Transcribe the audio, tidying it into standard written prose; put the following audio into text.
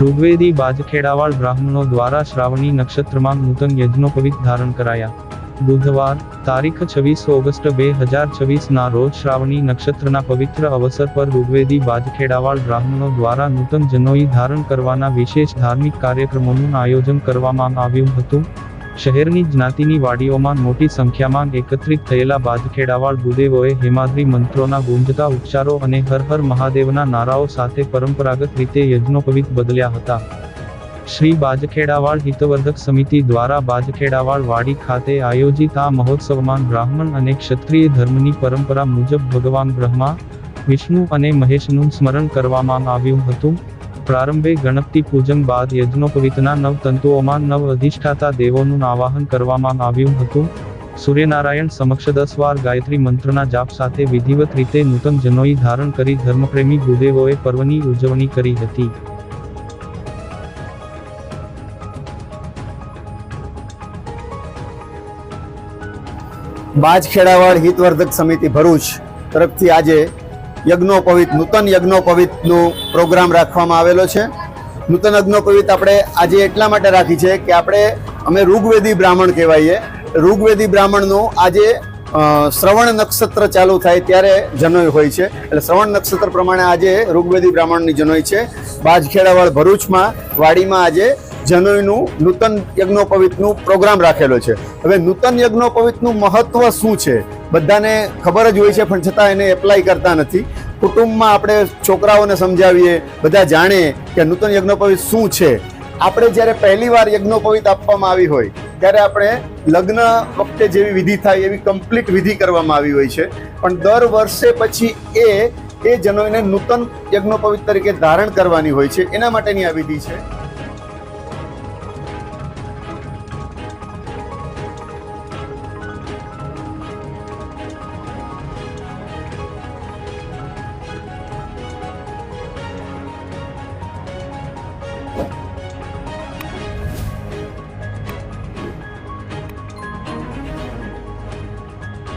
ઋગ્વેદી બાજખેડાવાળ બ્રાહ્મણો દ્વારા શ્રાવણી નક્ષત્રમાં નૂતન યજ્ઞોપવિત ધારણ કરાયા। બુધવાર તારીખ 26 ઓગસ્ટ 2024 રોજ શ્રાવણી નક્ષત્રના પવિત્ર અવસર પર ઋગ્વેદી બાજખેડાવાળ બ્રાહ્મણો દ્વારા નૂતન જનોઈ ધારણ કરવાના વિશેષ ધાર્મિક કાર્યક્રમોનું આયોજન કરવામાં આવ્યું હતું। શહેરની જ્ઞાતિની વાડીઓમાં મોટી સંખ્યામાં એકત્રિત થયેલા બાજખેડાવાળ ભૂદેવોએ હેમાદ્રી મંત્રોના ગુંજતા ઉચ્ચારો અને હર હર મહાદેવના નારાઓ સાથે પરંપરાગત રીતે યજ્ઞોપવિત બદલ્યા હતા। શ્રી બાજખેડાવાળ હિતવર્ધક સમિતિ દ્વારા બાજખેડાવાળ વાડી ખાતે આયોજિત આ મહોત્સવમાં બ્રાહ્મણ અને ક્ષત્રિય ધર્મની પરંપરા મુજબ ભગવાન બ્રહ્મા, વિષ્ણુ અને મહેશનું સ્મરણ કરવામાં આવ્યું હતું। પ્રારંભે ગણપતિ પૂજન બાદ યજ્ઞોપવિતના 9 તંતુઓમાં 9 અધિષ્ઠાતા દેવોનું આવાહન કરવામાં આવ્યું હતું। સૂર્યનારાયણ સમક્ષ 10 વાર ગાયત્રી મંત્રના જાપ સાથે વિધિવત રીતે નૂતન જનોઈ ધારણ કરી ધર્મપ્રેમી ભૂદેવોએ પર્વની ઉજવણી કરી હતી। બાજખેડાવાળ હિતવર્ધક સમિતિ ભરૂચ તરફથી આજે યજ્ઞોપવિત નૂતન યજ્ઞોપવિતનું પ્રોગ્રામ રાખવામાં આવેલો છે। નૂતન યજ્ઞોપવિત આપણે આજે એટલા માટે રાખી છે કે અમે ઋગ્વેદી બ્રાહ્મણ કહેવાઈએ। ઋગ્વેદી બ્રાહ્મણનું આજે શ્રવણ નક્ષત્ર ચાલુ થાય ત્યારે જનોઈ હોય છે, એટલે શ્રવણ નક્ષત્ર પ્રમાણે આજે ઋગ્વેદી બ્રાહ્મણની જનોઈ છે। બાજખેડાવાળ ભરૂચમાં વાડીમાં આજે જનોઈનું નૂતન યજ્ઞોપવિતનું પ્રોગ્રામ રાખેલો છે। હવે નૂતન યજ્ઞોપવિતનું મહત્વ શું છે બધાને ખબર જ હોય છે, પણ છતાં એને એપ્લાય કરતા નથી। કુટુંબમાં આપણે છોકરાઓને સમજાવીએ, બધા જાણે કે નૂતન યજ્ઞોપવિત શું છે। આપણે જ્યારે પહેલી વાર યજ્ઞોપવિત આપવામાં આવી હોય ત્યારે આપણે લગ્ન વખતે જેવી વિધિ થાય એવી કમ્પ્લીટ વિધિ કરવામાં આવી હોય છે, પણ દર વર્ષે પછી એ જનોઈને નૂતન યજ્ઞોપવિત તરીકે ધારણ કરવાની હોય છે, એના માટેની આ વિધિ છે।